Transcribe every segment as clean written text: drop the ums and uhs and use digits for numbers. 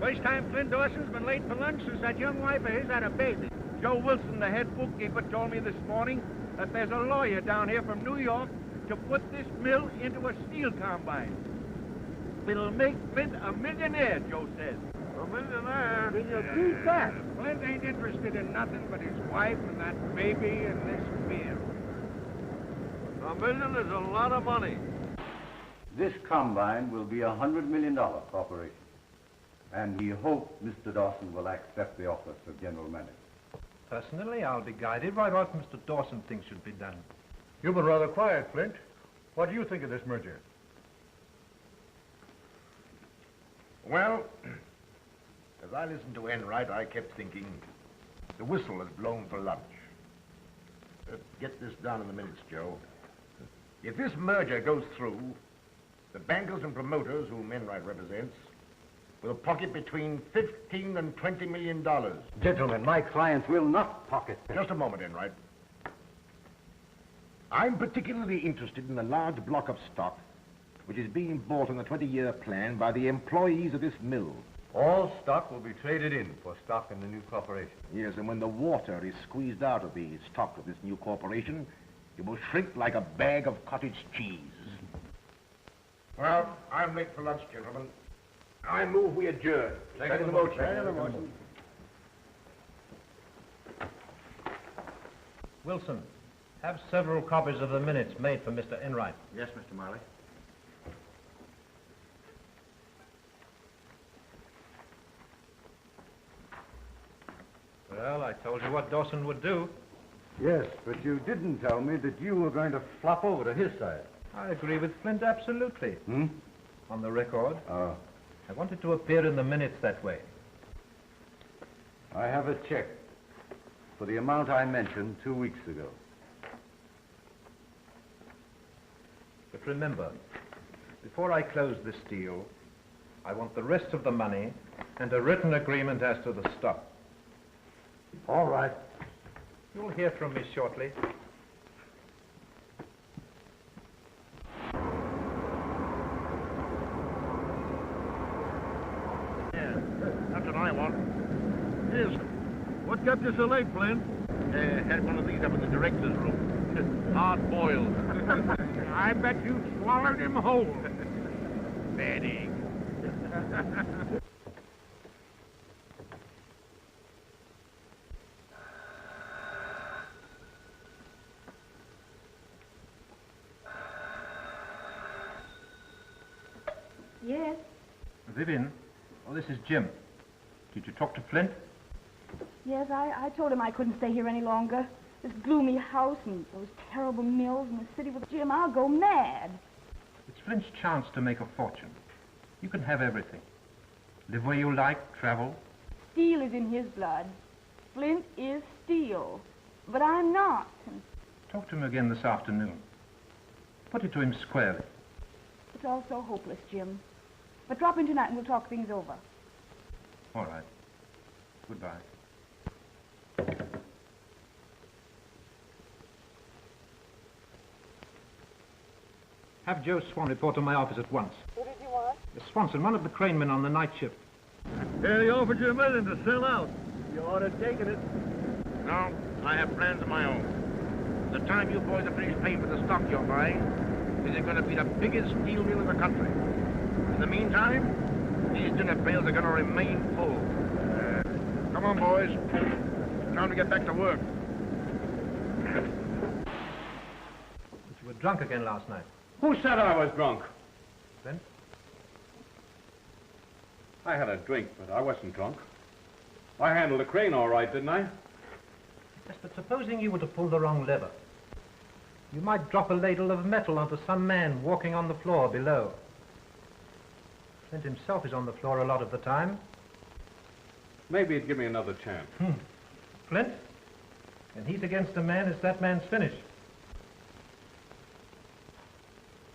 First time Flint Dawson's been late for lunch since that young wife of his had a baby. Joe Wilson, the head bookkeeper, told me this morning that there's a lawyer down here from New York to put this mill into a steel combine. It'll make Flint a millionaire, Joe says. A millionaire? Can you beat that? Flint ain't interested in nothing but his wife and that baby and this mill. $1 million is a lot of money. This combine will be $100 million corporation. And we hope Mr. Dawson will accept the office of general manager. Personally, I'll be guided by what Mr. Dawson thinks should be done. You've been rather quiet, Flint. What do you think of this merger? Well, as I listened to Enright, I kept thinking the whistle has blown for lunch. Get this down in the minutes, Joe. If this merger goes through, the bankers and promoters whom Enright represents will pocket between $15 and $20 million. Gentlemen, my clients will not pocket them. Just a moment, Enright. I'm particularly interested in the large block of stock which is being bought on a 20-year plan by the employees of this mill. All stock will be traded in for stock in the new corporation. Yes, and when the water is squeezed out of the stock of this new corporation, it will shrink like a bag of cottage cheese. Well, I'm late for lunch, gentlemen. I move we adjourn. Second the motion. Wilson, have several copies of the minutes made for Mr. Enright. Yes, Mr. Marley. Well, I told you what Dawson would do. Yes, but you didn't tell me that you were going to flop over to his side. I agree with Flint absolutely. On the record. Oh. I wanted to appear in the minutes that way. I have a check for the amount I mentioned 2 weeks ago. But remember, before I close this deal, I want the rest of the money and a written agreement as to the stock. All right. You'll hear from me shortly. Yeah, that's what I want. Yes. What kept you so late, Flint? Had one of these up in the director's room. Hard boiled. I bet you swallowed him whole. Bad egg. Yes? Vivian, this is Jim. Did you talk to Flint? Yes, I told him I couldn't stay here any longer. This gloomy house and those terrible mills in the city with Jim, I'll go mad. It's Flint's chance to make a fortune. You can have everything. Live where you like, travel. Steel is in his blood. Flint is steel. But I'm not. Talk to him again this afternoon. Put it to him squarely. It's all so hopeless, Jim. But drop in tonight and we'll talk things over. All right. Goodbye. Have Joe Swan report to my office at once. Who did you want? Swanson, one of the cranemen on the night shift. Yeah, he offered you $1 million to sell out. You ought to take it. No, I have plans of my own. The time you boys are finished paying for the stock you're buying, is it going to be the biggest steel mill in the country. In the meantime, these dinner pails are going to remain full. Come on, boys. Time to get back to work. You were drunk again last night. Who said I was drunk? Flint? I had a drink, but I wasn't drunk. I handled the crane all right, didn't I? Yes, but supposing you were to pull the wrong lever. You might drop a ladle of metal onto some man walking on the floor below. Flint himself is on the floor a lot of the time. Maybe he'd give me another chance. Flint? And he's against a man, it's that man's finish.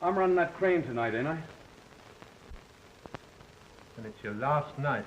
I'm running that crane tonight, ain't I? And it's your last night.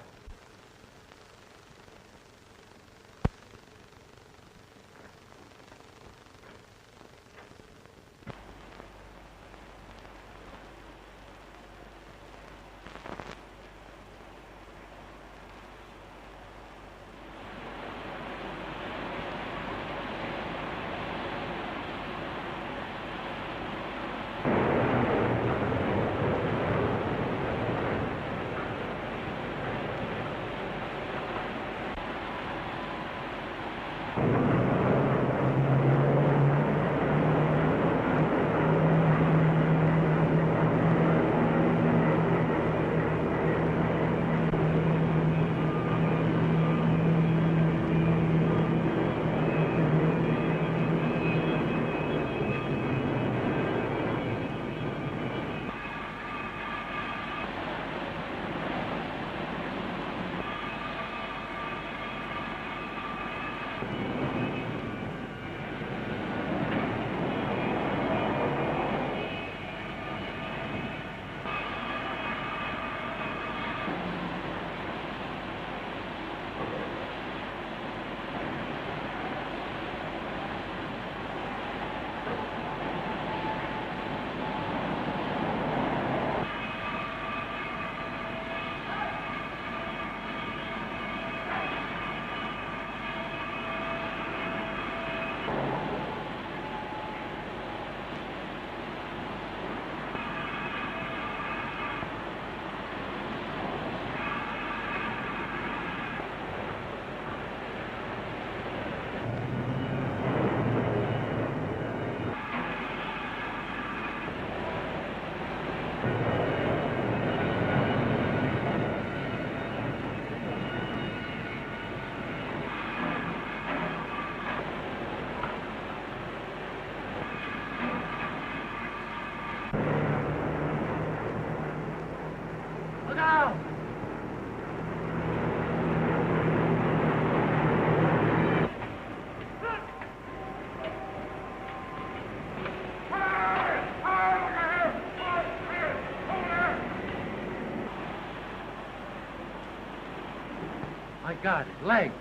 My God, his leg.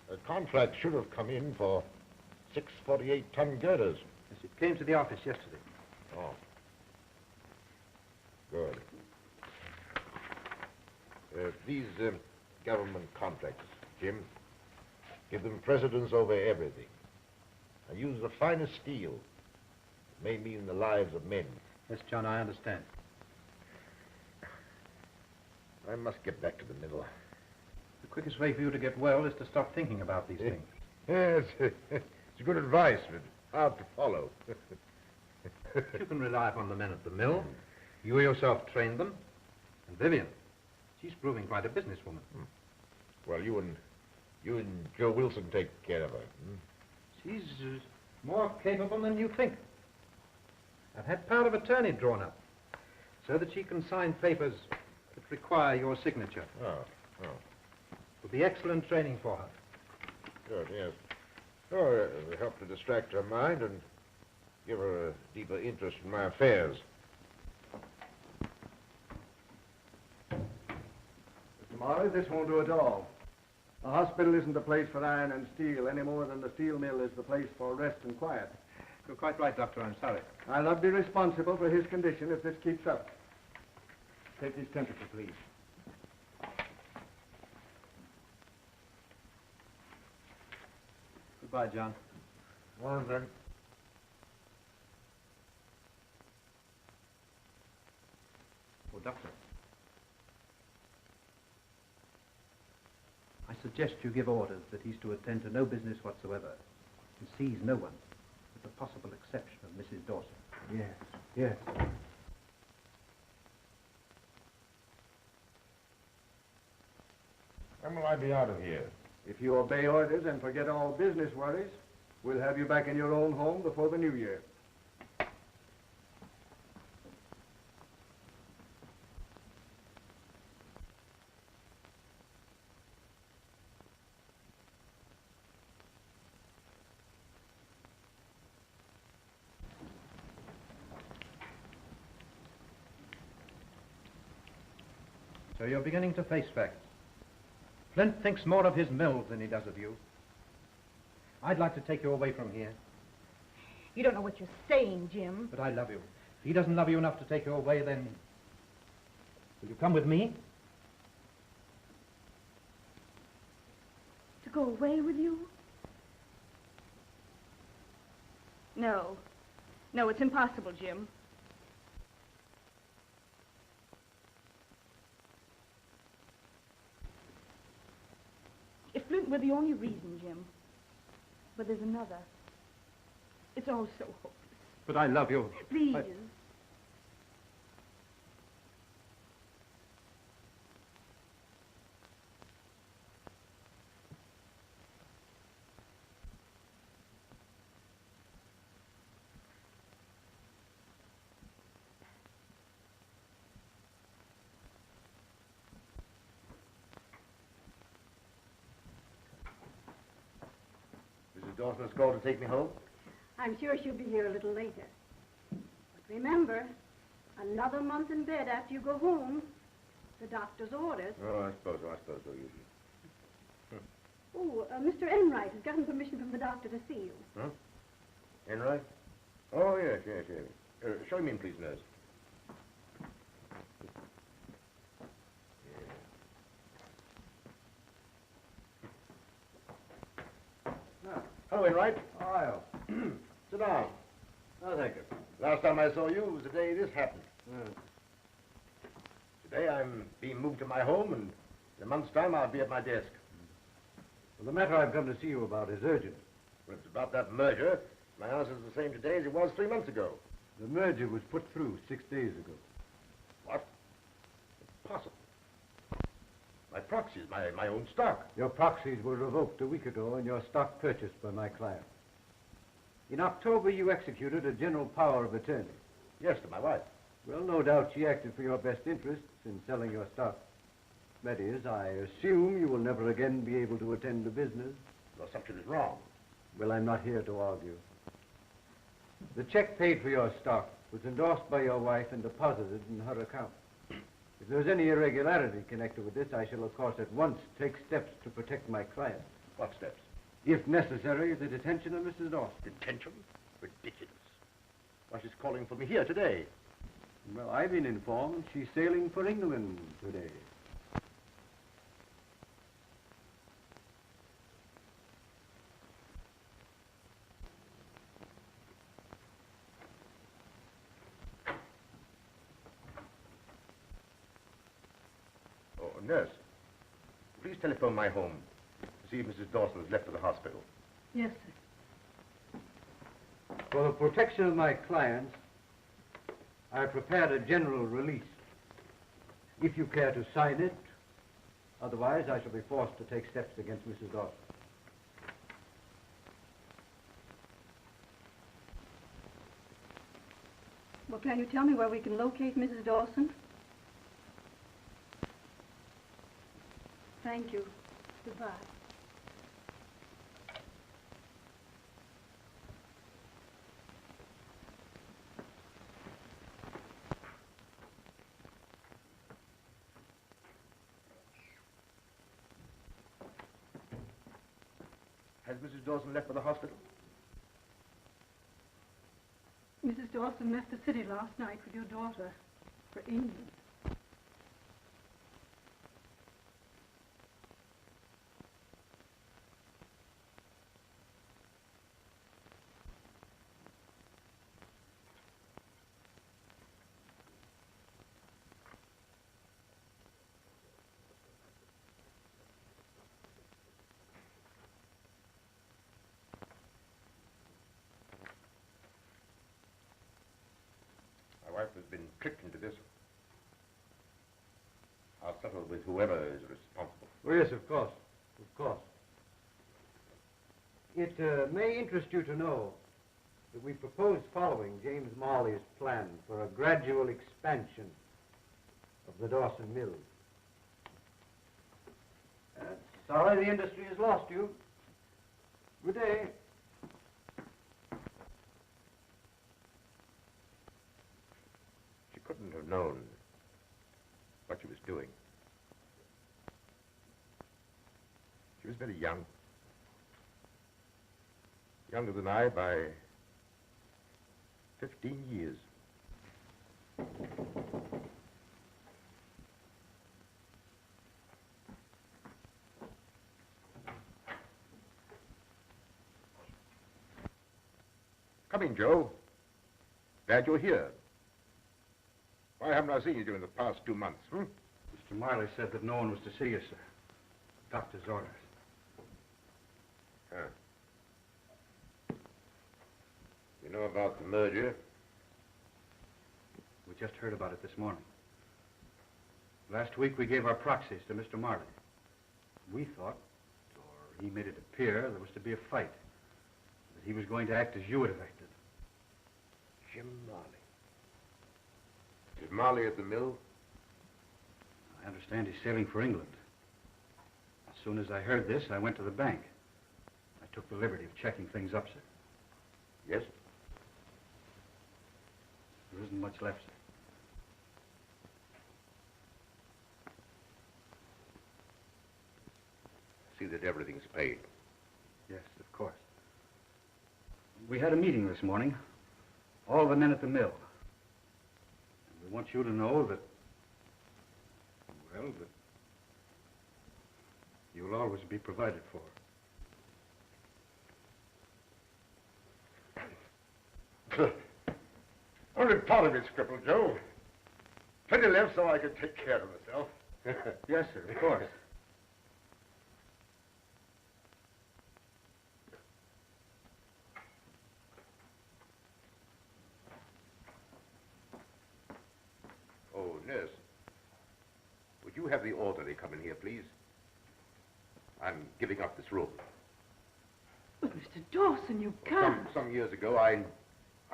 The contract should have come in for 6 48-ton girders. Yes, it came to the office yesterday. Oh. Good. These government contracts, Jim, give them precedence over everything. And use the finest steel. It may mean the lives of men. Yes, John, I understand. I must get back to the mill. The quickest way for you to get well is to stop thinking about these things. Yes, it's good advice, but hard to follow. You can rely upon the men at the mill. You yourself trained them. And Vivian, she's proving quite a businesswoman. Well, you and Joe Wilson take care of her. She's more capable than you think. I've had power of attorney drawn up so that she can sign papers that require your signature. Oh. It will be excellent training for her. Good, yes. Oh, it'll help to distract her mind and give her a deeper interest in my affairs. Mr. Morris, this won't do at all. The hospital isn't the place for iron and steel any more than the steel mill is the place for rest and quiet. You're quite right, Doctor. I'm sorry. I'll not be responsible for his condition if this keeps up. Take his temperature, please. Goodbye, John. Well, then. Oh, Doctor. I suggest you give orders that he's to attend to no business whatsoever and sees no one, with the possible exception of Mrs. Dawson. Yes. When will I be out of here? If you obey orders and forget all business worries, we'll have you back in your own home before the new year. So you're beginning to face facts. Flint thinks more of his mills than he does of you. I'd like to take you away from here, You don't know what you're saying, Jim. but I love you. If he doesn't love you enough to take you away, then will you come with me? To go away with you? No. No, it's impossible, Jim. If Flint were the only reason, Jim. But there's another. It's all so hopeless. But I love you. Please. Mrs. Dawson has called to take me home? I'm sure she'll be here a little later. Remember, another month in bed after you go home. The doctor's orders. Oh, I suppose so, usually. Oh, Mr. Enright has gotten permission from the doctor to see you. Huh? Enright? Oh, yes. Show him in, please, nurse. Hello, Enright. How are you? Sit down. Oh, thank you. Last time I saw you was the day this happened. Today I'm being moved to my home, and in a month's time I'll be at my desk. Well, the matter I've come to see you about is urgent. Well, it's about that merger. My answer's the same today as it was 3 months ago. The merger was put through 6 days ago. What? Impossible. My proxies, my own stock. Your proxies were revoked a week ago and your stock purchased by my client. In October, you executed a general power of attorney. Yes, to my wife. Well, no doubt she acted for your best interests in selling your stock. That is, I assume you will never again be able to attend to business. Your assumption is wrong. Well, I'm not here to argue. The check paid for your stock was endorsed by your wife and deposited in her account. If there's any irregularity connected with this, I shall, of course, at once take steps to protect my client. What steps? If necessary, the detention of Mrs. Dawson. Detention? Ridiculous. Why, she's calling for me here today. Well, I've been informed she's sailing for England today. Oh, nurse, please telephone my home to see if Mrs. Dawson has left for the hospital. Yes, sir. For the protection of my clients, I prepared a general release. If you care to sign it, otherwise I shall be forced to take steps against Mrs. Dawson. Well, can you tell me where we can locate Mrs. Dawson? Thank you. Goodbye. Has Mrs. Dawson left for the hospital? Mrs. Dawson left the city last night with your daughter for England. My wife has been tricked into this. I'll settle with whoever is responsible. Oh, yes, of course. Of course. It may interest you to know that we propose following James Marley's plan for a gradual expansion of the Dawson Mills. Sorry the industry has lost you. Good day. She couldn't have known what she was doing. She was very young. Younger than I by 15 years. Come in, Joe. Glad you're here. Why haven't I seen you during the past 2 months, Mr. Marley said that no one was to see you, sir. Doctor's orders. Huh. You know about the merger? We just heard about it this morning. Last week we gave our proxies to Mr. Marley. We thought, or he made it appear, there was to be a fight. That he was going to act as you would have acted. Jim Marley. Is Marley at the mill? I understand he's sailing for England. As soon as I heard this, I went to the bank. I took the liberty of checking things up, sir. Yes? There isn't isn't much left, sir. See that everything's paid. Yes, of course. We had a meeting this morning. All the men at the mill. And we want you to know that, well, that you'll always be provided for. Only part of it's crippled, Joe. Plenty left so I could take care of myself. Yes, sir, of course. Oh, nurse. Would you have the orderly come in here, please? I'm giving up this room. But, Mr. Dawson, you can't. Some years ago, I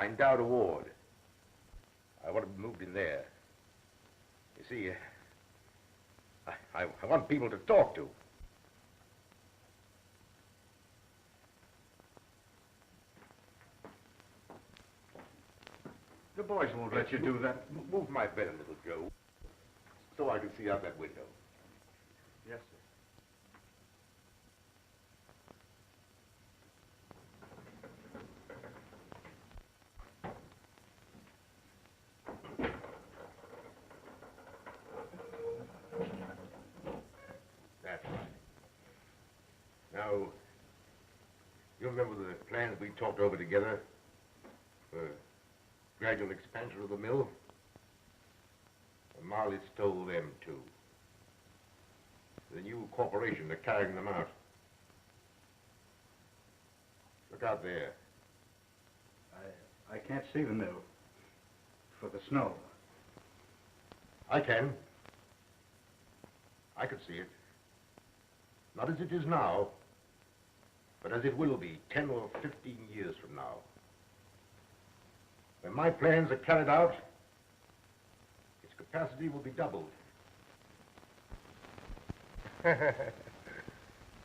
endowed a ward. I want to be moved in there. You see, I want people to talk to. The boys won't let you do that. Move my bed a little, Joe, so I can see out that window. Yes, sir. That's right. Now, you remember the plans we talked over together for gradual expansion of the mill? Well, Marley stole them, too. The new corporation are carrying them out. Look out there. I can't see the mill for the snow. I can. I could see it. Not as it is now, but as it will be 10 or 15 years from now. When my plans are carried out, its capacity will be doubled.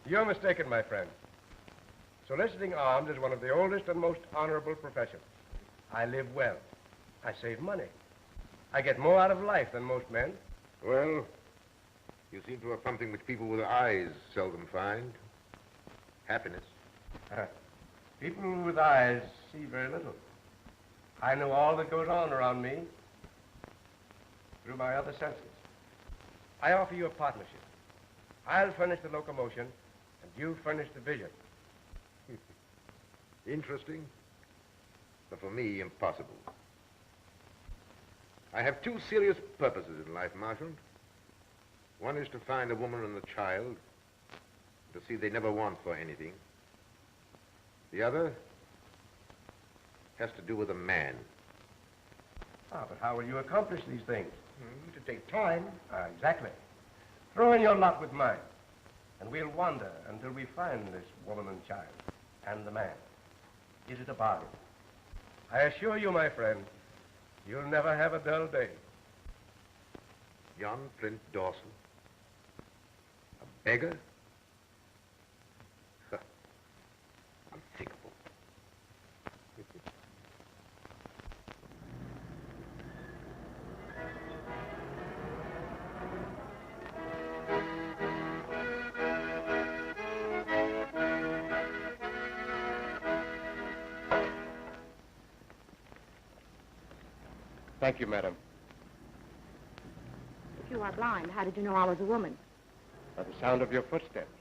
You're mistaken, my friend. Soliciting arms is one of the oldest and most honorable professions. I live well. I save money. I get more out of life than most men. Well, you seem to have something which people with eyes seldom find. Happiness. People with eyes see very little. I know all that goes on around me through my other senses. I offer you a partnership. I'll furnish the locomotion, and you furnish the vision. Interesting, but for me, impossible. I have two serious purposes in life, Marshal. One is to find a woman and a child, to see they never want for anything. The other has to do with a man. Ah, but how will you accomplish these things? To take time. Exactly. Throw in your lot with mine, and we'll wander until we find this woman and child, and the man. Is it a bargain? I assure you, my friend, you'll never have a dull day. John Flint Dawson? A beggar? Unthinkable. Thank you, madam. If you are blind, how did you know I was a woman? By the sound of your footsteps.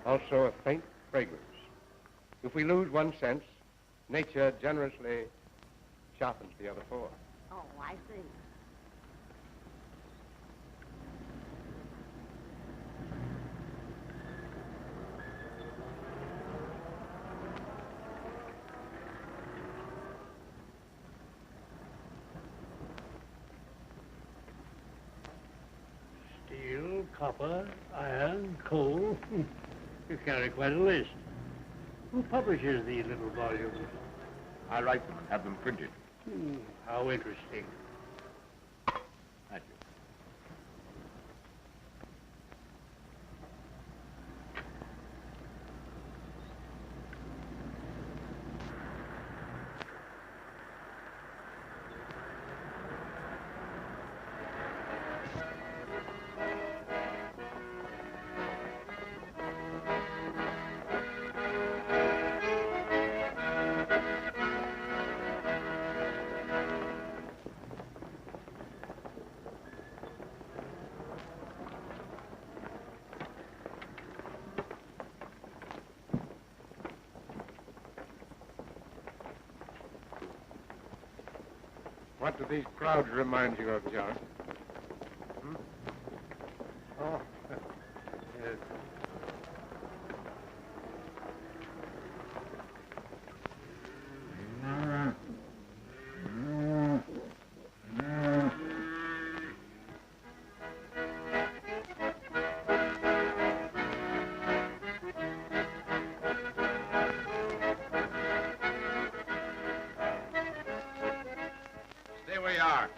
Also a faint fragrance. If we lose one sense, nature generously sharpens the other four. Oh, I see. Steel, copper, iron, coal. You carry quite a list. Who publishes these little volumes? I write them and have them printed. How interesting. Thank you. What do these crowds remind you of, John? Hmm? Oh, yes. Stay where you are.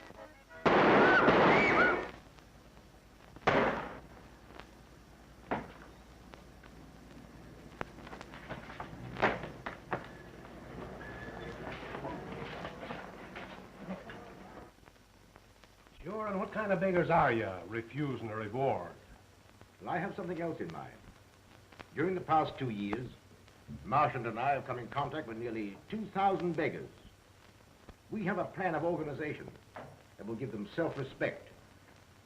Sure, and what kind of beggars are you, refusing a reward? Well, I have something else in mind. During the past 2 years, Marchand and I have come in contact with nearly 2,000 beggars. We have a plan of organization that will give them self-respect,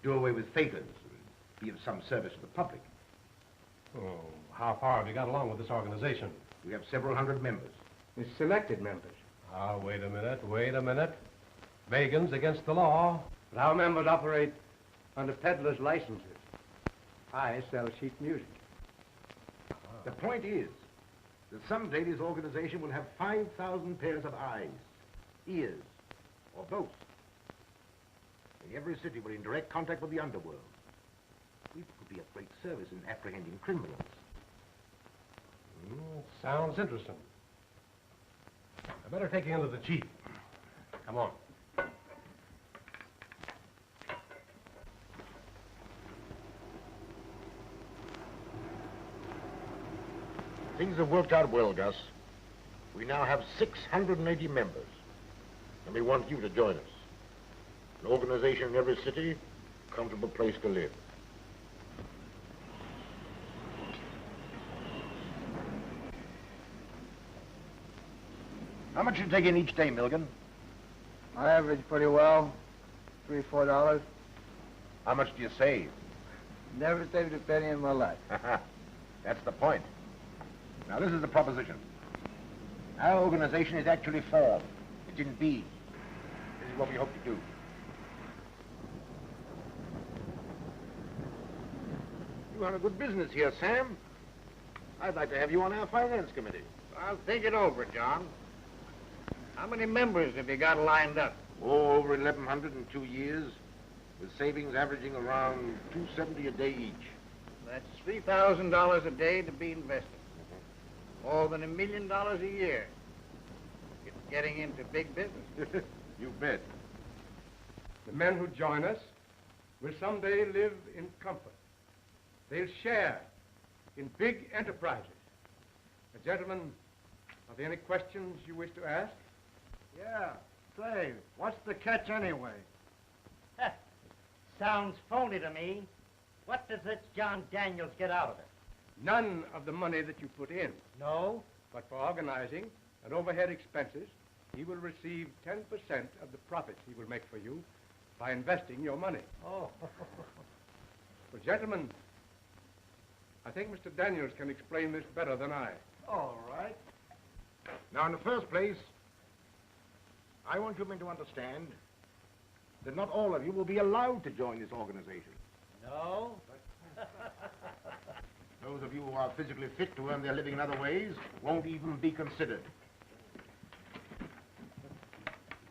do away with favors, and be of some service to the public. Oh, how far have you got along with this organization? We have several hundred members. The selected members. Ah, wait a minute. Beggars against the law. But our members operate under peddlers' licenses. I sell sheet music. The point is that someday this organization will have 5,000 pairs of eyes, ears, or both. In every city, we're in direct contact with the underworld. We could be of great service in apprehending criminals. Sounds interesting. I better take you into the Jeep. Come on. Things have worked out well, Gus. We now have 680 members, and we want you to join us. An organization in every city, a comfortable place to live. How much do you take in each day, Milligan? I average pretty well, $3, $4. How much do you save? Never saved a penny in my life. That's the point. Now, this is the proposition. Our organization is actually formed. It's in being. This is what we hope to do. You run a good business here, Sam. I'd like to have you on our finance committee. I'll think it over, John. How many members have you got lined up? Oh, over 1,100 in 2 years, with savings averaging around $270 a day each. That's $3,000 a day to be invested. More than $1 million a year. It's getting into big business. You bet. The men who join us will someday live in comfort. They'll share in big enterprises. Gentlemen, are there any questions you wish to ask? Yeah. Say, what's the catch anyway? Sounds phony to me. What does this John Daniels get out of it? None of the money that you put in. No? But for organizing and overhead expenses, he will receive 10% of the profits he will make for you by investing your money. Oh. Well, gentlemen, I think Mr. Daniels can explain this better than I. All right. Now, in the first place, I want you men to understand that not all of you will be allowed to join this organization. No? Those of you who are physically fit to earn their living in other ways won't even be considered.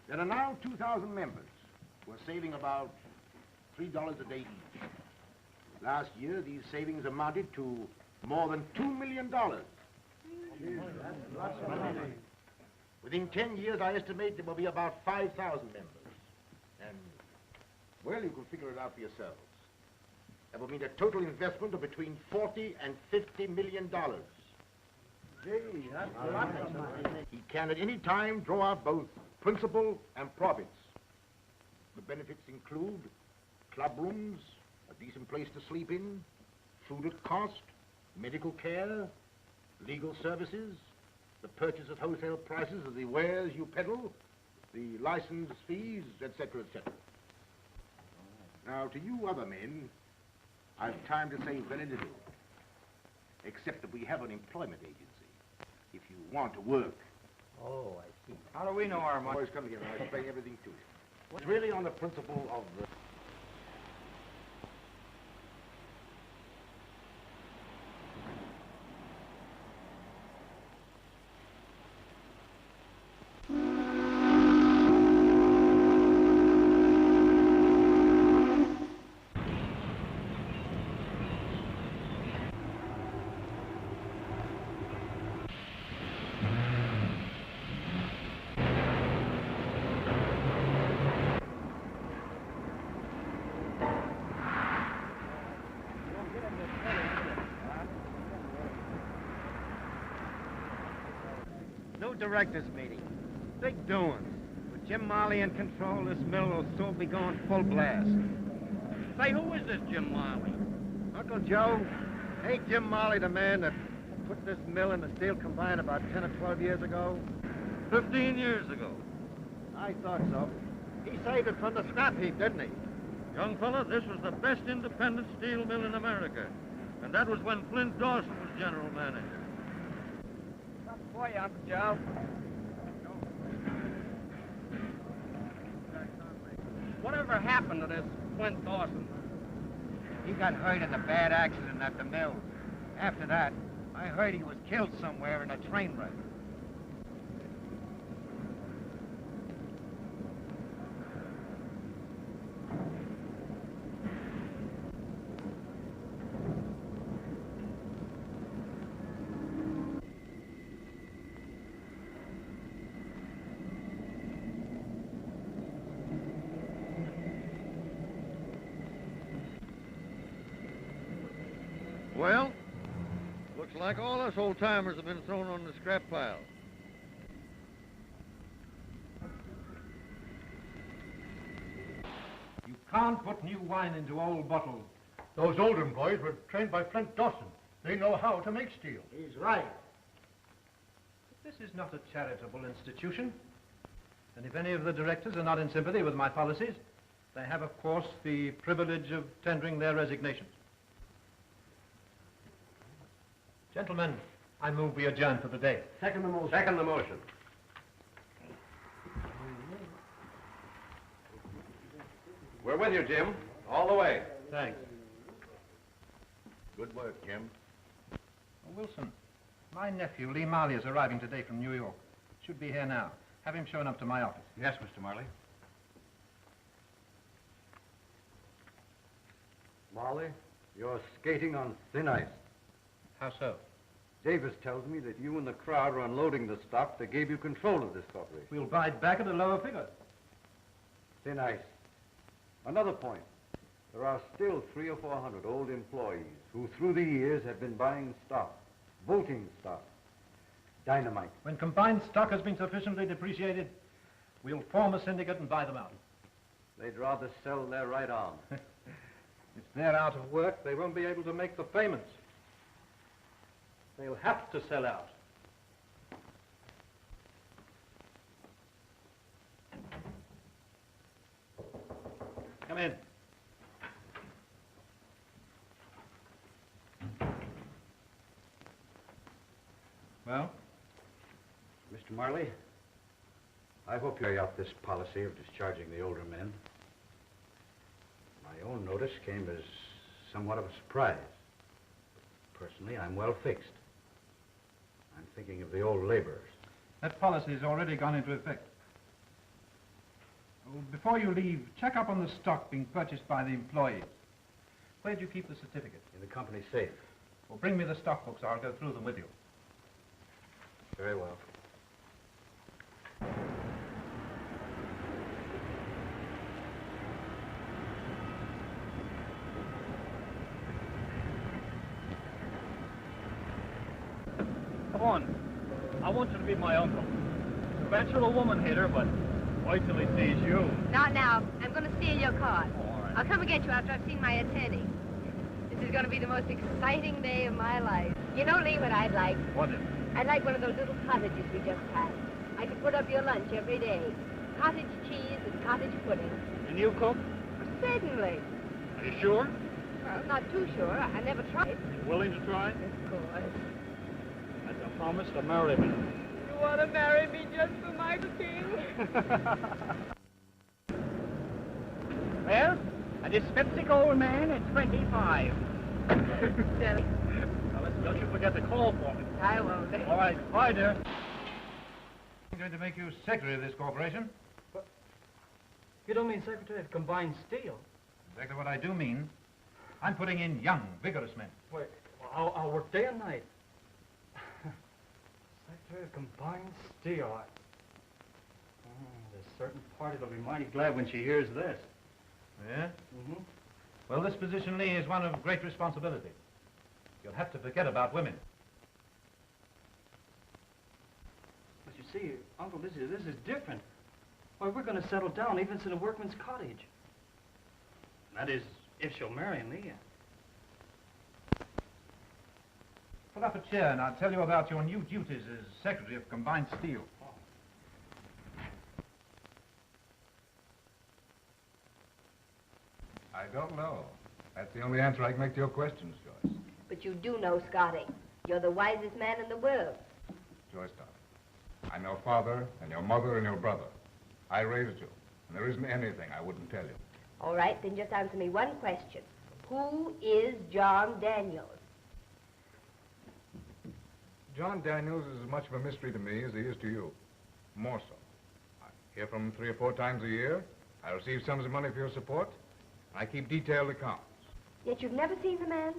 There are now 2,000 members who are saving about $3 a day each. Last year, these savings amounted to more than $2 million. Within 10 years, I estimate there will be about 5,000 members. And, well, you can figure it out for yourselves. That will mean a total investment of between $40 and $50 million. Gee, that's a lot of money. He can at any time draw out both principal and profits. The benefits include club rooms, a decent place to sleep in, food at cost, medical care, legal services, the purchase at wholesale prices of the wares you peddle, the license fees, etc., etc. Now, to you other men, I've time to say very little, except that we have an employment agency. If you want to work. Oh, I see. How do we know our money? Boys, come here and I'll explain everything to you. It's really on the principle of the... New directors meeting. Big doings. With Jim Marley in control, this mill will soon be going full blast. Say, who is this Jim Marley? Uncle Joe, ain't Jim Marley the man that put this mill in the steel combine about 10 or 12 years ago? 15 years ago. I thought so. He saved it from the scrap heap, didn't he? Young fella, this was the best independent steel mill in America. And that was when Flint Dawson was general manager. Something for you, Uncle Joe. Whatever happened to this Flint Dawson? He got hurt in a bad accident at the mill. After that, I heard he was killed somewhere in a train wreck. Well, looks like all us old-timers have been thrown on the scrap pile. You can't put new wine into old bottles. Those Oldham boys were trained by Flint Dawson. They know how to make steel. He's right. This is not a charitable institution. And if any of the directors are not in sympathy with my policies, they have, of course, the privilege of tendering their resignations. Gentlemen, I move we adjourn for the day. Second the motion. Second the motion. We're with you, Jim. All the way. Thanks. Good work, Jim. Wilson, my nephew, Lee Marley, is arriving today from New York. Should be here now. Have him shown up to my office. Yes, Mr. Marley. Marley, you're skating on thin ice. How so? Davis tells me that you and the crowd are unloading the stock that gave you control of this corporation. We'll buy it back at a lower figure. Thin ice. Another point. There are still 300 or 400 old employees who, through the years, have been buying stock, voting stock, dynamite. When combined stock has been sufficiently depreciated, we'll form a syndicate and buy them out. They'd rather sell their right arm. If they're out of work, they won't be able to make the payments. They'll have to sell out. Come in. Well? Mr. Marley, I hope you carry out this policy of discharging the older men. My own notice came as somewhat of a surprise. Personally, I'm well fixed. I'm thinking of the old laborers. That policy has already gone into effect. Oh, before you leave, check up on the stock being purchased by the employees. Where do you keep the certificate? In the company safe. Well, bring me the stock books. I'll go through them with you. Very well. Come on. I want you to be my uncle. I bet you're a woman hater, but wait till he sees you. Not now. I'm going to steal your car. All right. I'll come and get you after I've seen my attorney. This is going to be the most exciting day of my life. You know, Lee, what I'd like? What is it? I'd like one of those little cottages we just had. I could put up your lunch every day. Cottage cheese and cottage pudding. And you cook? Certainly. Are you sure? Well, not too sure. I never tried. You willing to try? Of course. That's a promise to marry me. You want to marry me just for my king? Well, a dyspeptic old man at 25. Now, listen, don't you forget to call for me. I won't. All right. Bye, dear. I'm going to make you secretary of this corporation. You don't mean secretary of combined steel? Exactly what I do mean. I'm putting in young, vigorous men. Wait, I'll work day and night. Secretary of combined steel. There's a certain party that'll be mighty glad when she hears this. Yeah? Mm-hmm. Well, this position, Lee, is one of great responsibility. You'll have to forget about women. But you see, Uncle, this is different. Why, we're going to settle down even in a workman's cottage. That is, if she'll marry me. Pull up a chair and I'll tell you about your new duties as secretary of combined steel. I don't know. That's the only answer I can make to your questions, Joyce. But you do know, Scotty. You're the wisest man in the world. Joyce, darling, I know Father and your mother and your brother. I raised you, and there isn't anything I wouldn't tell you. All right, then just answer me one question. Who is John Daniels? John Daniels is as much of a mystery to me as he is to you. More so. I hear from him 3 or 4 times a year. I receive sums of money for your support. I keep detailed accounts. Yet you've never seen the man?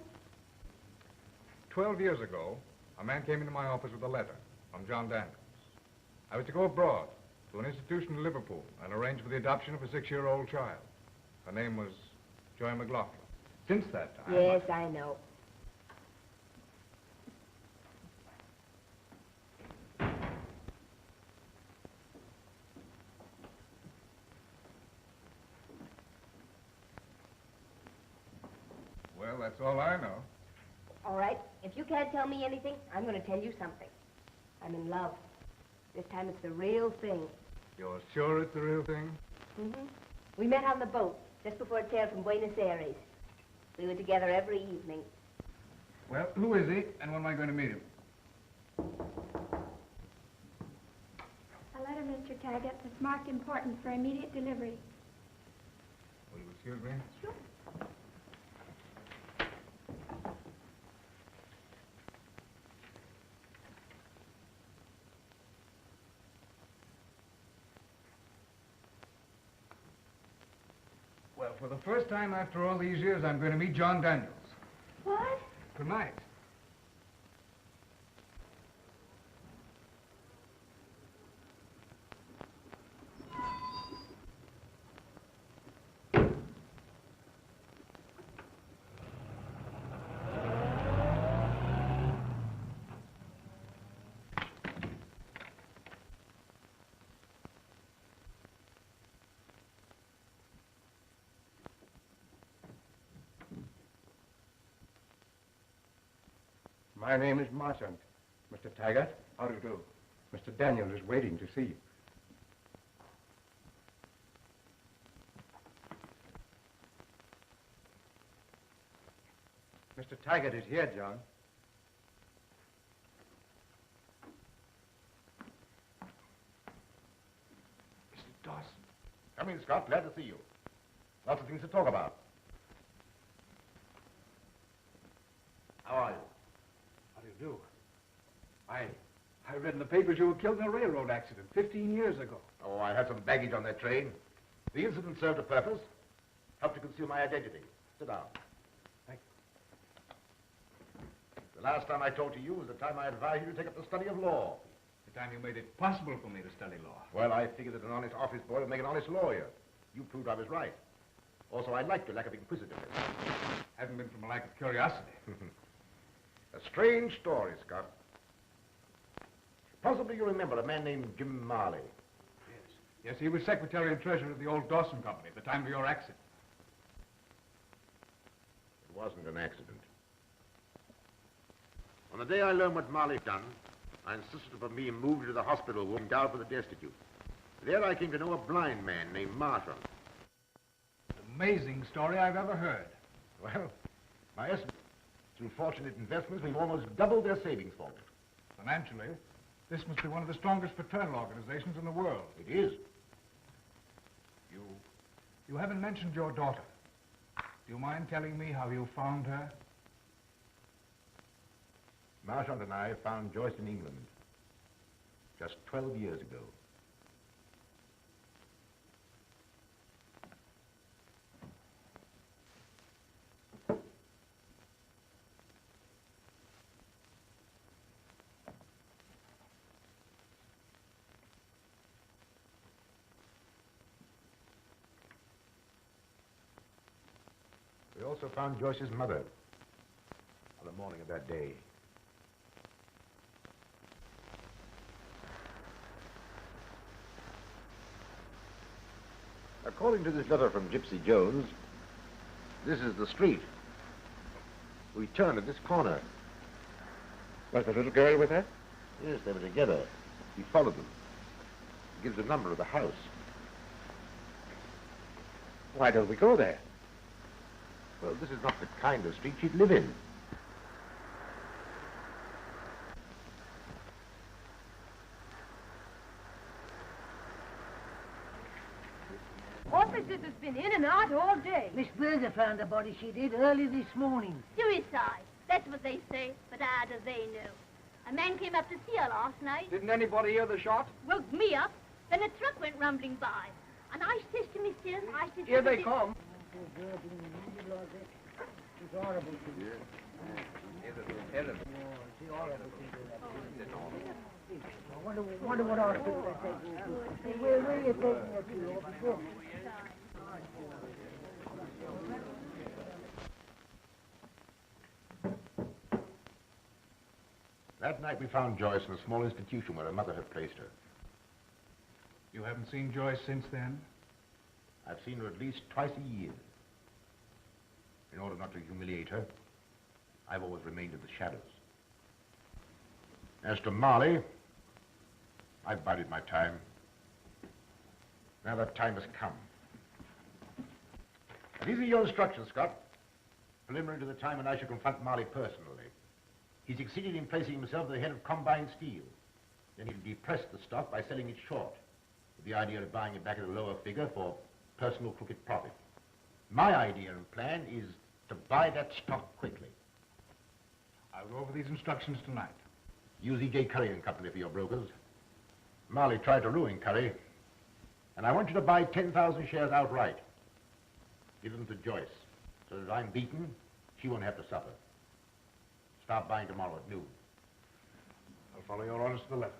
12 years ago, a man came into my office with a letter from John Daniels. I was to go abroad to an institution in Liverpool and arrange for the adoption of a 6-year-old child. Her name was Joy McLaughlin. Since that time... Yes, I know. Well, that's all I know. All right, if you can't tell me anything, I'm going to tell you something. I'm in love. This time it's the real thing. You're sure it's the real thing? Mm-hmm. We met on the boat just before it sailed from Buenos Aires. We were together every evening. Well, who is he, and when am I going to meet him? A letter, Mr. Taggart, that's marked important for immediate delivery. Will you excuse me? Sure. Well, for the first time after all these years, I'm going to meet John Daniels. What? Tonight. My name is Marchant. Mr. Taggart, how do you do? Mr. Daniels is waiting to see you. Mr. Taggart is here, John. Mr. Dawson. Come in, Scott. Glad to see you. Lots of things to talk about. How are you? How do you do? I read in the papers you were killed in a railroad accident 15 years ago. Oh, I had some baggage on that train. The incident served a purpose. Helped to conceal my identity. Sit down. Thank you. The last time I talked to you was the time I advised you to take up the study of law. The time you made it possible for me to study law. Well, I figured that an honest office boy would make an honest lawyer. You proved I was right. Also, I liked your lack of inquisitiveness. Hasn't been from a lack of curiosity. A strange story, Scott. Possibly you remember a man named Jim Marley. Yes, he was secretary and treasurer of the old Dawson Company at the time of your accident. It wasn't an accident. On the day I learned what Marley had done, I insisted upon being moved to the hospital ward down for the Destitute. There I came to know a blind man named Marshall. Amazing story I've ever heard. Well, my estimate, through fortunate investments, we've almost doubled their savings for me. Financially, this must be one of the strongest fraternal organizations in the world. It is. You haven't mentioned your daughter. Do you mind telling me how you found her? Marchant and I found Joyce in England just 12 years ago. We also found Joyce's mother on the morning of that day. According to this letter from Gypsy Jones, this is the street. We turned at this corner. Was the little girl with her? Yes, they were together. We followed them. It gives the number of the house. Why don't we go there? Well, this is not the kind of street she'd live in. Officers has been in and out all day. Miss Berger found the body, she did, early this morning. Suicide. That's what they say, but how do they know? A man came up to see her last night. Didn't anybody hear the shot? Woke me up. Then a truck went rumbling by. And I says to myself, I says... Here they come. It's horrible to you. I wonder what hospital they're taking you to. Where are you taking her to, officer? That night we found Joyce in a small institution where her mother had placed her. You haven't seen Joyce since then? I've seen her at least twice a year. In order not to humiliate her, I've always remained in the shadows. As to Marley, I've bided my time. Now that time has come. And these are your instructions, Scott. Preliminary to the time when I shall confront Marley personally. He succeeded in placing himself at the head of Combine Steel. Then he'll depress the stock by selling it short, with the idea of buying it back at a lower figure for personal crooked profit. My idea and plan is to buy that stock quickly. I'll go over these instructions tonight. Use E.J. Curry and Company for your brokers. Marley tried to ruin Curry, and I want you to buy 10,000 shares outright. Give them to Joyce, so that if I'm beaten, she won't have to suffer. Start buying tomorrow at noon. I'll follow your orders to the letter.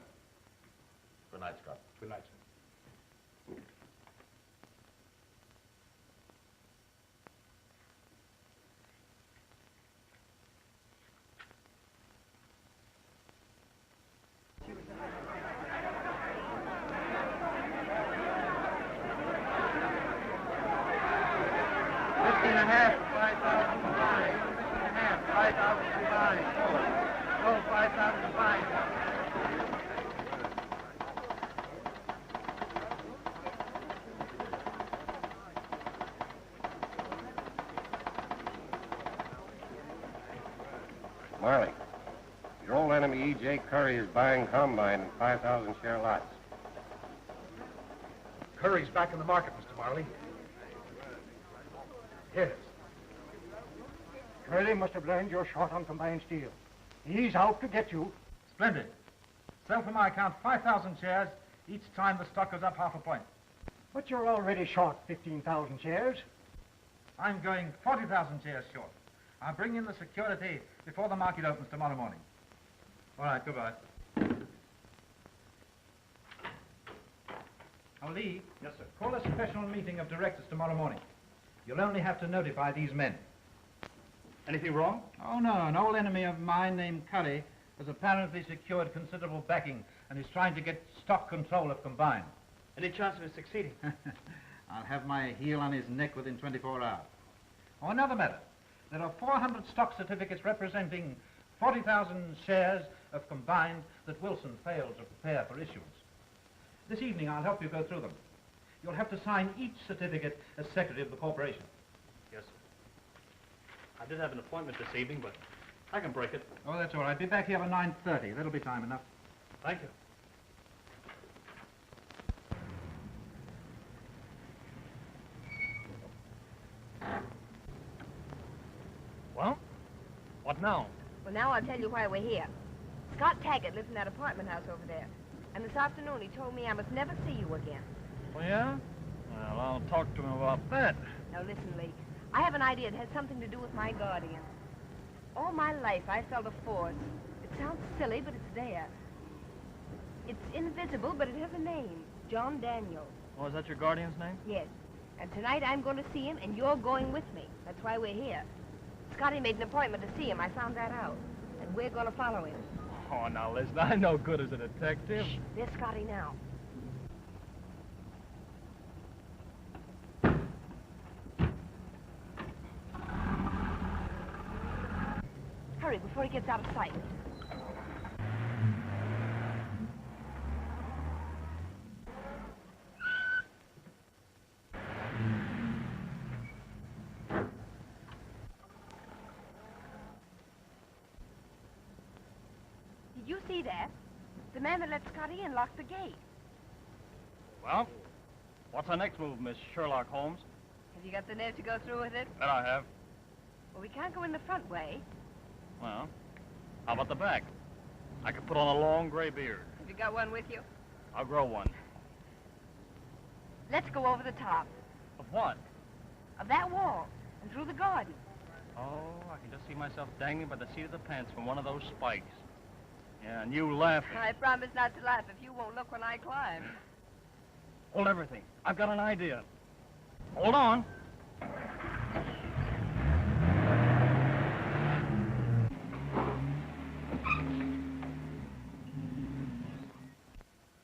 Good night, Scott. Good night, sir. Marley, your old enemy E.J. Curry is buying Combine in 5,000 share lots. Curry's back in the market, Mr. Marley. Yes. Curly must have learned you're short on Combined Steel. He's out to get you. Splendid. Sell for my account 5,000 shares each time the stock goes up half a point. But you're already short 15,000 shares. I'm going 40,000 shares short. I'll bring in the security before the market opens tomorrow morning. All right, goodbye. Oh, Lee. Yes, sir. Call a special meeting of directors tomorrow morning. You'll only have to notify these men. Anything wrong? Oh, no. An old enemy of mine named Curry has apparently secured considerable backing and is trying to get stock control of Combine. Any chance of it succeeding? I'll have my heel on his neck within 24 hours. Oh, another matter. There are 400 stock certificates representing 40,000 shares of Combined that Wilson failed to prepare for issuance. This evening, I'll help you go through them. You'll have to sign each certificate as secretary of the corporation. Yes, sir. I did have an appointment this evening, but I can break it. Oh, that's all right. Be back here at 9:30. That'll be time enough. Thank you. No. Well, now I'll tell you why we're here. Scott Taggart lives in that apartment house over there. And this afternoon he told me I must never see you again. Oh, yeah? Well, I'll talk to him about that. Now listen, Lee. I have an idea that has something to do with my guardian. All my life I felt a force. It sounds silly, but it's there. It's invisible, but it has a name. John Daniels. Oh, is that your guardian's name? Yes. And tonight I'm going to see him, and you're going with me. That's why we're here. Scotty made an appointment to see him. I found that out. And we're going to follow him. Oh, now, listen, I'm no good as a detective. Shh, there's Scotty now. Hurry, before he gets out of sight. Did you see that? The man that let Scotty in locked the gate. Well, what's our next move, Miss Sherlock Holmes? Have you got the nerve to go through with it? That I have. Well, we can't go in the front way. Well, how about the back? I could put on a long gray beard. Have you got one with you? I'll grow one. Let's go over the top Of what? of that wall and through the garden. Oh, I can just see myself dangling by the seat of the pants from one of those spikes. Yeah, and you laughing. I promise not to laugh if you won't look when I climb. Hold everything. I've got an idea. Hold on.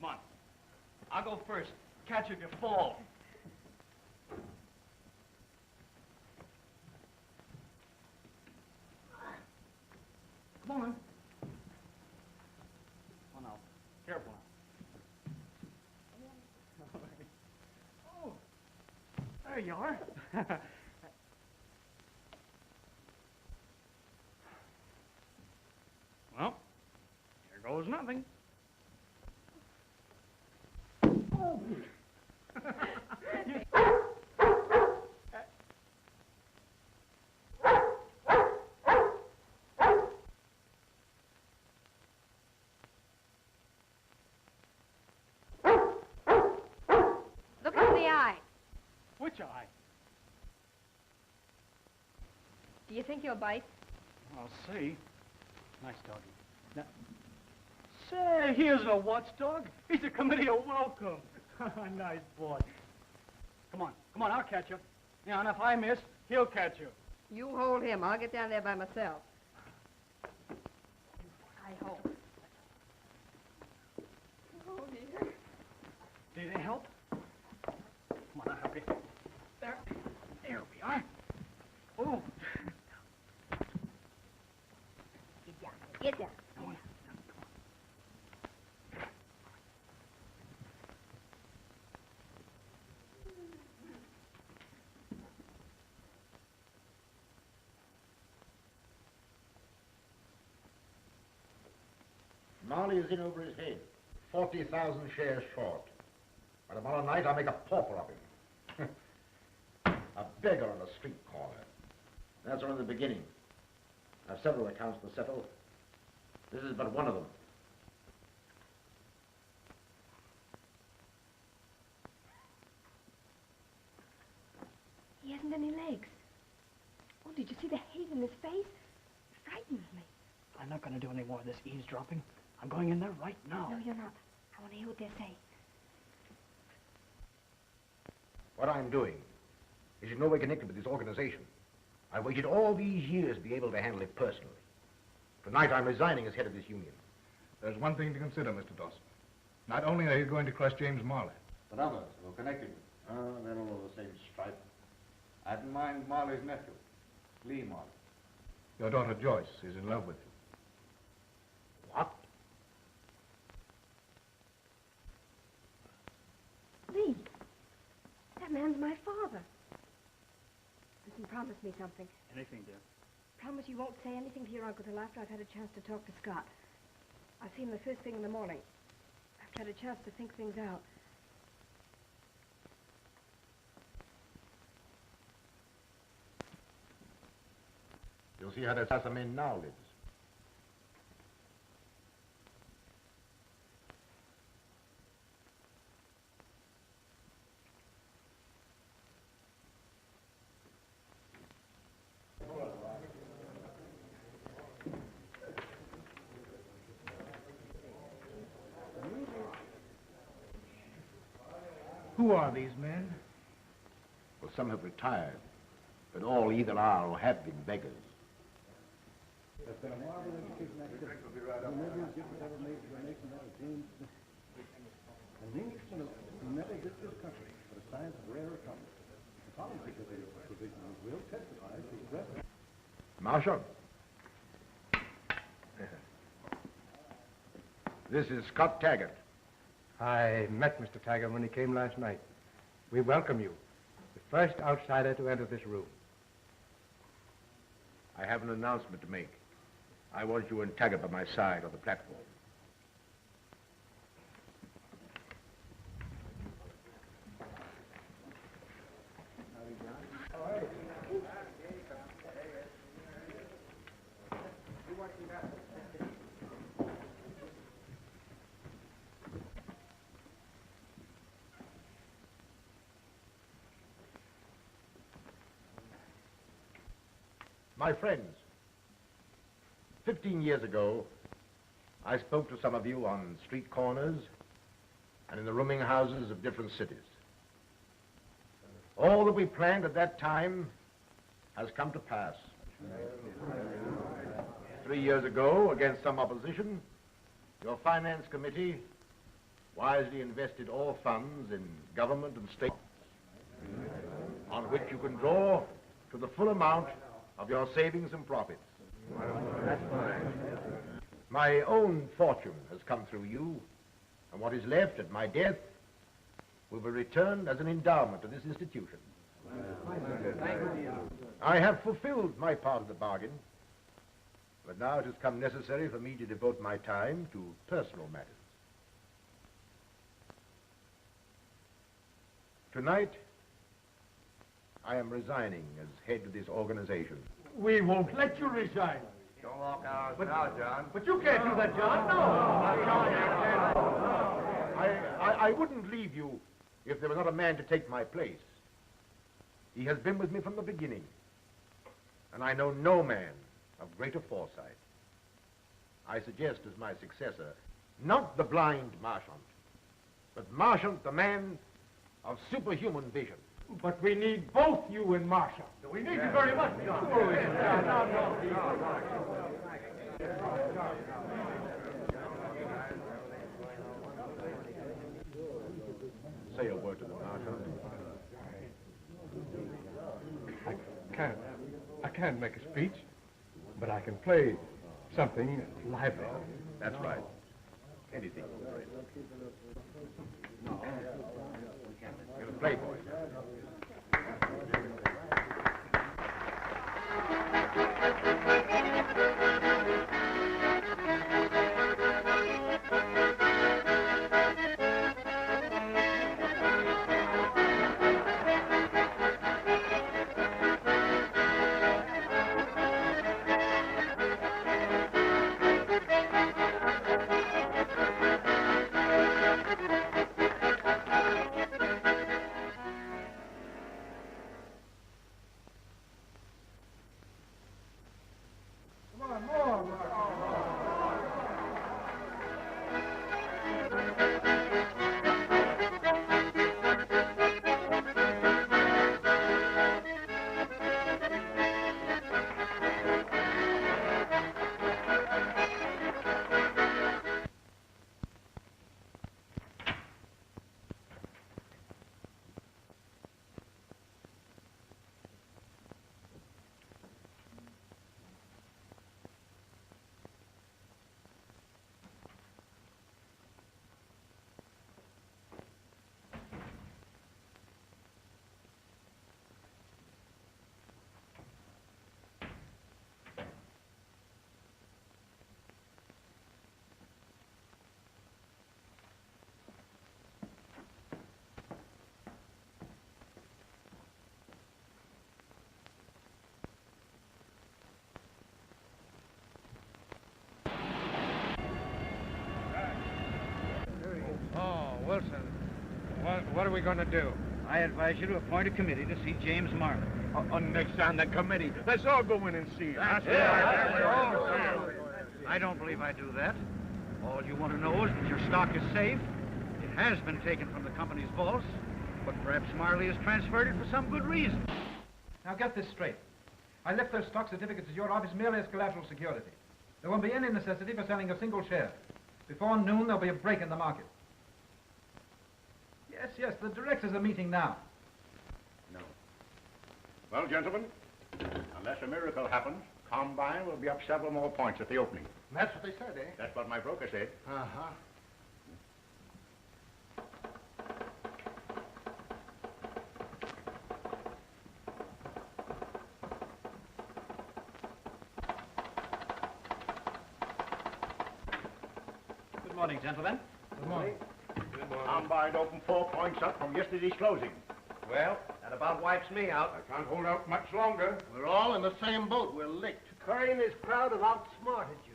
Come on. I'll go first. Catch you if you fall. Come on. Come on now. Careful now. Oh, there you are. Well, here goes nothing. Oh. Look into the eye. Which eye? Do you think he'll bite? I'll see. Nice doggy. Now, say, he isn't a watchdog. He's a committee of welcome. Nice boy. Come on, I'll catch you. Yeah, and if I miss, he'll catch you. You hold him. I'll get down there by myself. I hope. Oh, dear. Need any help? Come on, I'll help you. There we are. Oh. Get down. Get down. Marley is in over his head. 40,000 shares short. By tomorrow night, I'll make a pauper of him. A beggar on a street corner. That's only the beginning. I've several accounts to settle. This is but one of them. He hasn't any legs. Oh, did you see the hate in his face? It frightens me. I'm not going to do any more of this eavesdropping. I'm going in there right now. No, you're not. I want to hear what they say. What I'm doing is in no way connected with this organization. I waited all these years to be able to handle it personally. Tonight, I'm resigning as head of this union. There's one thing to consider, Mr. Dawson. Not only are you going to crush James Marley, But others who are connected with him. Oh, they're all of the same stripe. I hadn't mind Marley's nephew, Lee Marley. your daughter Joyce is in love with you. What? Lee, that man's my father. Listen, promise me something. Anything, dear. Promise you won't say anything to your uncle till after I've had a chance to talk to Scott. I'll see him the first thing in the morning. I've had a chance to think things out. You'll see how that assassin now lives. Who are these men? Well, some have retired, but all either are or have been beggars. There's been a marvelous education activity. The never different ever made to the nation that of James Smith. An Englishman who never did this country for a science of rare atomics. The following provision will testify to the rest. Marshal. This is Scott Taggart. I met Mr. Taggart when he came last night. We welcome you. The first outsider to enter this room. I have an announcement to make. I want you and Taggart by my side on the platform. My friends, 15 years ago, I spoke to some of you on street corners and in the rooming houses of different cities. All that we planned at that time has come to pass. 3 years ago, against some opposition, your finance committee wisely invested all funds in government and state on which you can draw to the full amount of your savings and profits. That's fine. My own fortune has come through you, and what is left at my death will be returned as an endowment to this institution. I have fulfilled my part of the bargain, but now it has come necessary for me to devote my time to personal matters. Tonight, I am resigning as head of this organization. We won't let you resign. Don't walk out now, John. But you can't do that, John. No. I wouldn't leave you if there was not a man to take my place. He has been with me from the beginning, and I know no man of greater foresight. I suggest as my successor, not the blind Marchant, but Marchant, the man of superhuman vision. But we need both you and Marshall. We need you very much, John. Say a word to the Marshal. I can't make a speech, but I can play something lively. That's right. Anything. You're a playboy. we going to do? I advise you to appoint a committee to see James Marley. Next on the committee. Let's all go in and see him. I don't believe I do that. All you want to know is that your stock is safe. It has been taken from the company's vaults, but perhaps Marley has transferred it for some good reason. Now get this straight. I left those stock certificates at your office merely as collateral security. There won't be any necessity for selling a single share. Before noon, there'll be a break in the market. Yes, the directors are meeting now. No. Well, gentlemen, unless a miracle happens, Combine will be up several more points at the opening. That's what they said, eh? That's what my broker said. Uh-huh. Good morning, gentlemen. Good morning. Combine opened 4 points up from yesterday's closing. Well, that about wipes me out. I can't hold out much longer. We're all in the same boat. We're licked. Curry and his crowd have outsmarted you.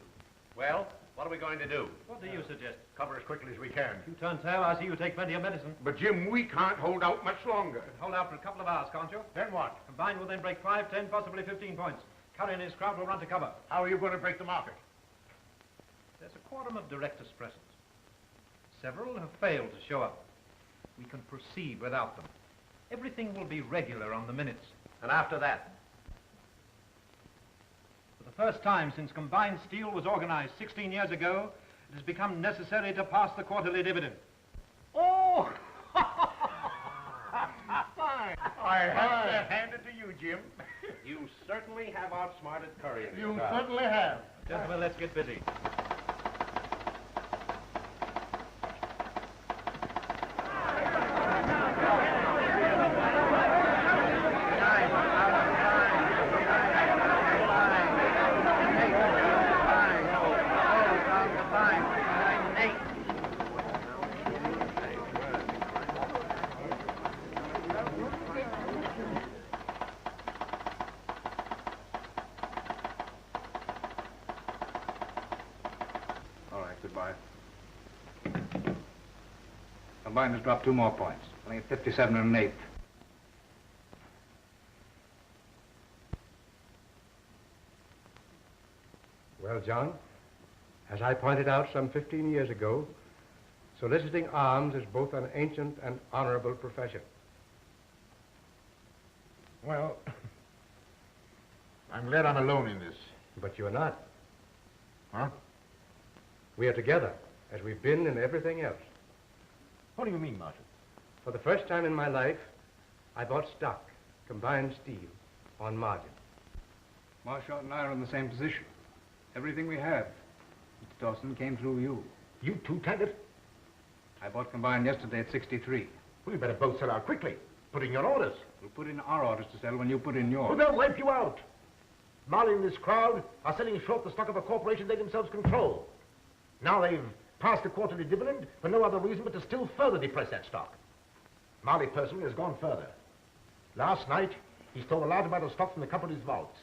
Well, what are we going to do? What do you suggest? Cover as quickly as we can. You turn tail, I see you take plenty of medicine. But, Jim, we can't hold out much longer. Hold out for a couple of hours, can't you? Then what? Combined will then break 5, 10, possibly 15 points. Curry and his crowd will run to cover. How are you going to break the market? There's a quorum of directors present. Several have failed to show up. We can proceed without them. Everything will be regular on the minutes. And after that? For the first time since Combined Steel was organized 16 years ago, it has become necessary to pass the quarterly dividend. Oh! Fine. I have to hand it to you, Jim. You certainly have outsmarted Curry. You certainly have. Gentlemen, let's get busy. Goodbye. Combine has dropped 2 more points. Only at 57 1/8. Well, John, as I pointed out some 15 years ago, soliciting alms is both an ancient and honorable profession. Well, I'm glad I'm alone in this. But you're not. Huh? We are together, as we've been in everything else. What do you mean, Marshal? For the first time in my life, I bought stock, Combined Steel, on margin. Marshall and I are in the same position. Everything we have, Mr. Dawson, came through you. You too, Taggart? I bought Combined yesterday at 63. Well, you better both sell out quickly. Put in your orders. We'll put in our orders to sell when you put in yours. Well, they'll wipe you out. Marley and this crowd are selling short the stock of a corporation they themselves control. Now they've passed the quarterly dividend for no other reason but to still further depress that stock. Marley personally has gone further. Last night, he stole a large amount of stock from the company's vaults.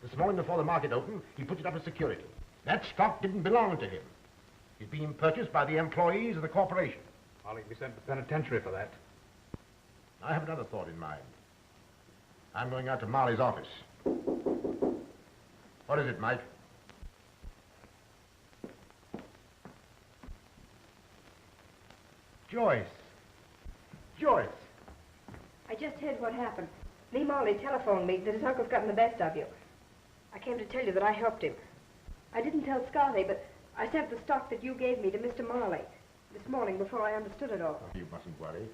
This morning before the market opened, he put it up as security. That stock didn't belong to him. It's being purchased by the employees of the corporation. Marley can be sent to the penitentiary for that. I have another thought in mind. I'm going out to Marley's office. What is it, Mike? Joyce. Joyce. I just heard what happened. Lee Marley telephoned me that his uncle's gotten the best of you. I came to tell you that I helped him. I didn't tell Scotty, but I sent the stock that you gave me to Mr. Marley this morning before I understood it all. Oh, you mustn't worry.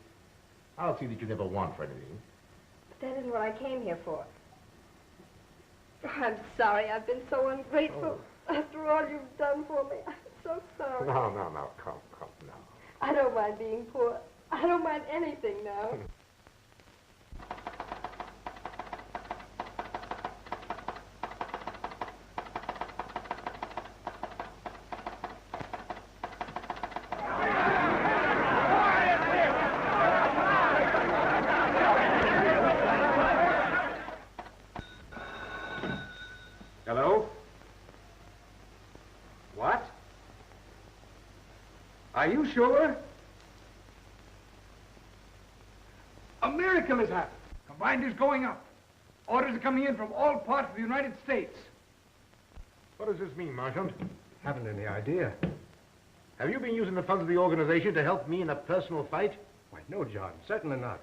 I'll see that you never want for anything. But that isn't what I came here for. Oh, I'm sorry. I've been so ungrateful after all you've done for me. I'm so sorry. No, come now. I don't mind being poor. I don't mind anything now. Hello? What? Are you sure? miracle has happened. Combined is going up. Orders are coming in from all parts of the United States. What does this mean, Marshal? Haven't any idea. Have you been using the funds of the organization to help me in a personal fight? Why, no, John. Certainly not.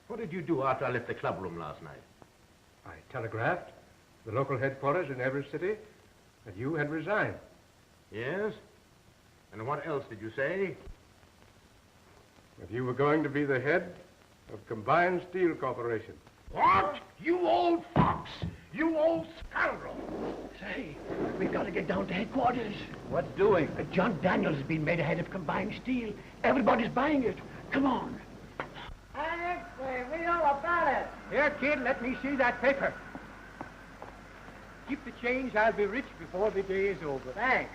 What did you do after I left the club room last night? I telegraphed the local headquarters in every city that you had resigned. Yes? And what else did you say? That you were going to be the head of Combined Steel Corporation. What? You old fox! You old scoundrel! Say, we've got to get down to headquarters. What's doing? John Daniels has been made a head of Combined Steel. Everybody's buying it. Come on. Alex, we know about it. Here, kid, let me see that paper. Keep the change. I'll be rich before the day is over. Thanks.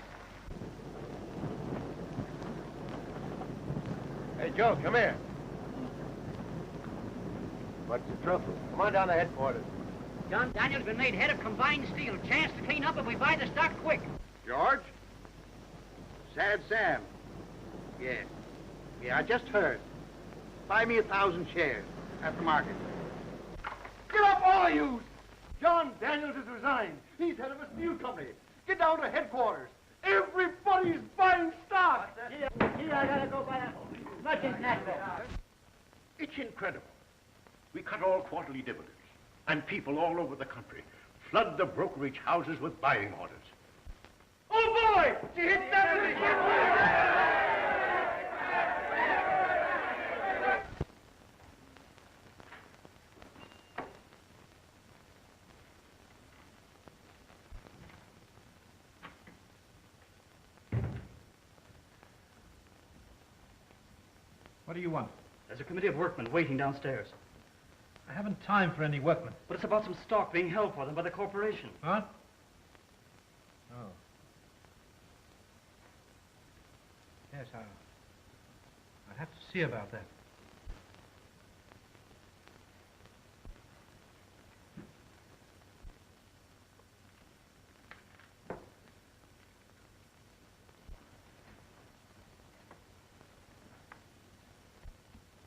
Hey, Joe, come here. What's the trouble? Come on down to headquarters. John Daniels been made head of Combined Steel. Chance to clean up if we buy the stock quick. George? Sad Sam. Yeah. Yeah, I just heard. Buy me 1,000 shares at the market. Get up, all of you! John Daniels has resigned. He's head of a steel company. Get down to headquarters. Everybody's buying stock. Here, I gotta go buy a much international. It's incredible. We cut all quarterly dividends, and people all over the country flood the brokerage houses with buying orders. Oh, boy! She hit that! What do you want? There's a committee of workmen waiting downstairs. I haven't time for any workmen. But it's about some stock being held for them by the corporation. What? Oh. Yes, I'll have to see about that.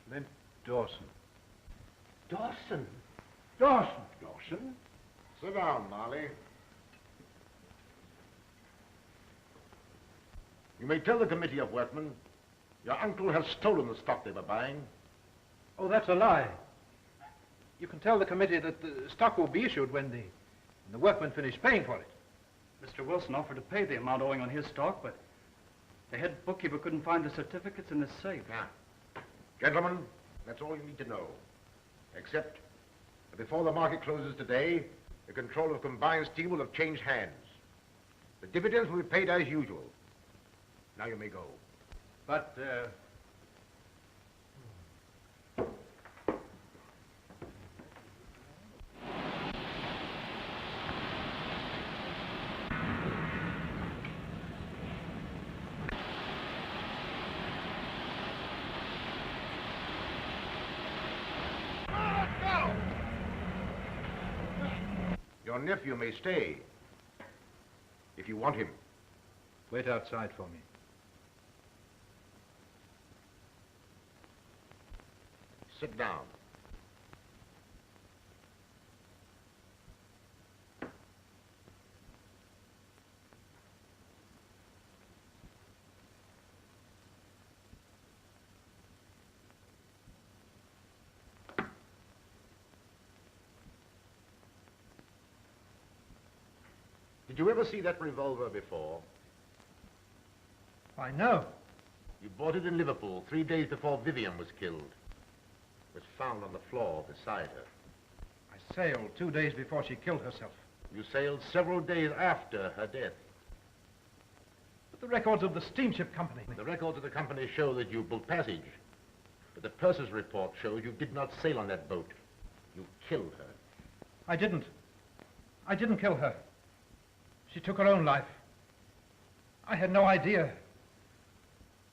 Then Dawson. Dawson? Dawson. Dawson? Sit down, Marley. You may tell the committee of workmen your uncle has stolen the stock they were buying. Oh, that's a lie. You can tell the committee that the stock will be issued when the workmen finish paying for it. Mr. Wilson offered to pay the amount owing on his stock, but the head bookkeeper couldn't find the certificates in the safe. Now, gentlemen, that's all you need to know. Except that before the market closes today, the control of Combined Steel will have changed hands. The dividends will be paid as usual. Now you may go. But, Your nephew may stay, if you want him. Wait outside for me. Sit down. Did you ever see that revolver before? I know. You bought it in Liverpool 3 days before Vivian was killed. It was found on the floor beside her. I sailed 2 days before she killed herself. You sailed several days after her death. But the records of the steamship company... The records of the company show that you built passage. But the purser's report shows you did not sail on that boat. You killed her. I didn't. I didn't kill her. She took her own life. I had no idea.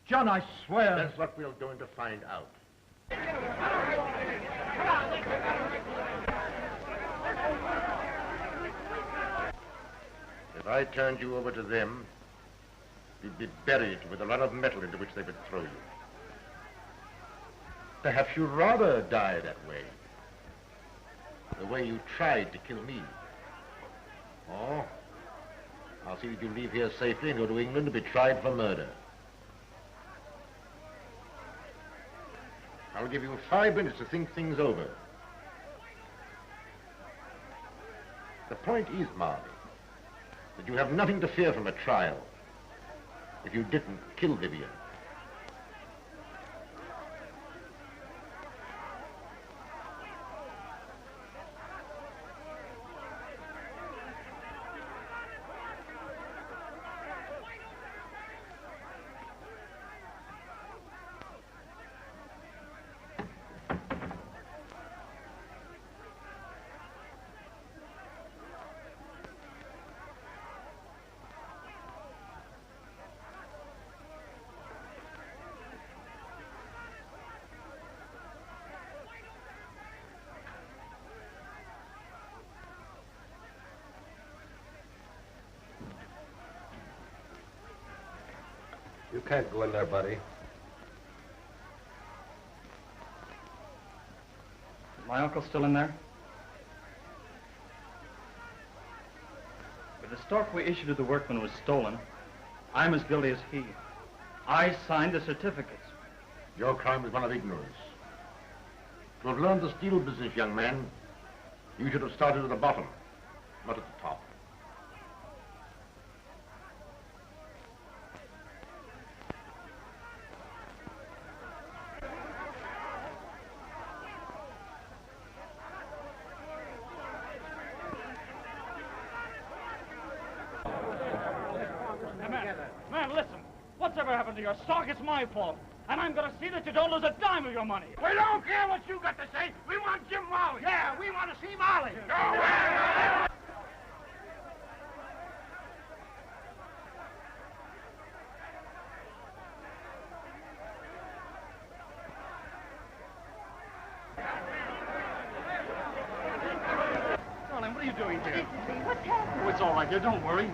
John, I swear... That's what we're going to find out. If I turned you over to them, you'd be buried with a lot of metal into which they would throw you. Perhaps you'd rather die that way. The way you tried to kill me. Oh, I'll see that you leave here safely and go to England to be tried for murder. I'll give you 5 minutes to think things over. The point is, Marley, that you have nothing to fear from a trial if you didn't kill Vivian. You can't go in there, buddy. Is my uncle still in there? If the stock we issued to the workmen was stolen, I'm as guilty as he. I signed the certificates. Your crime is one of ignorance. To have learned the steel business, young man, you should have started at the bottom, not at the top. Man, listen. Whatever happened to your stock, it's my fault. And I'm going to see that you don't lose a dime of your money. We don't care what you got to say. We want Jim Marley. Yeah, we want to see Marley. Go away. Darling, what are you doing here? What's happening? Oh, it's all right, dear. Don't worry.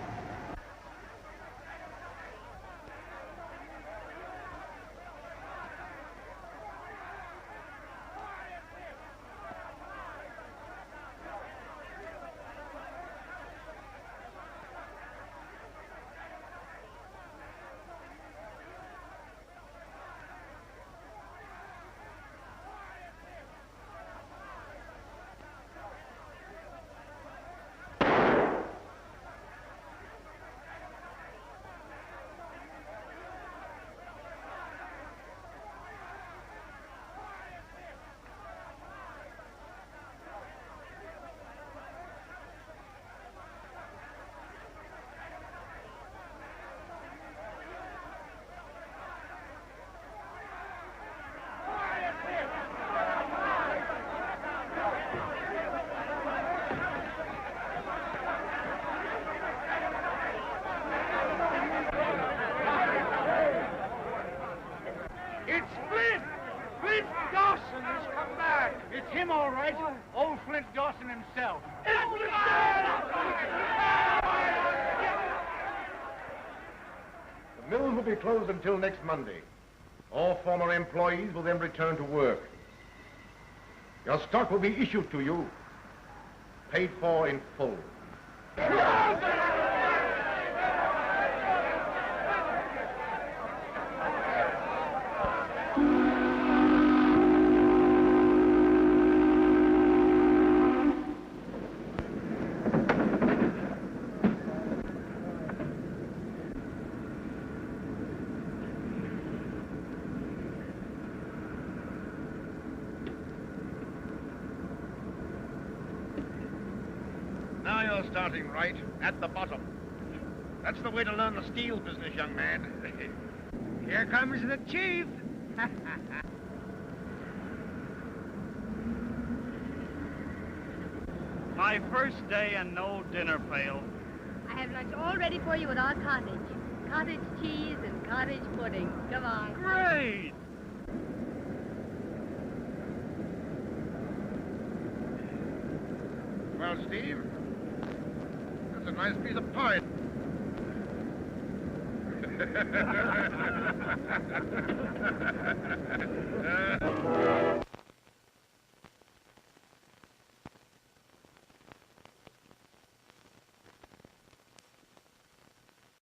It's Flint! Flint Dawson has come back! It's him, all right. Old Flint Dawson himself. The mills will be closed until next Monday. All former employees will then return to work. Your stock will be issued to you, paid for in full. Now you're starting right, at the bottom. That's the way to learn the steel business, young man. Here comes the chief. My first day and no dinner pail. I have lunch all ready for you at our cottage. Cottage cheese and cottage pudding. Come on. Great! Well, Steve, that's a nice piece of pie.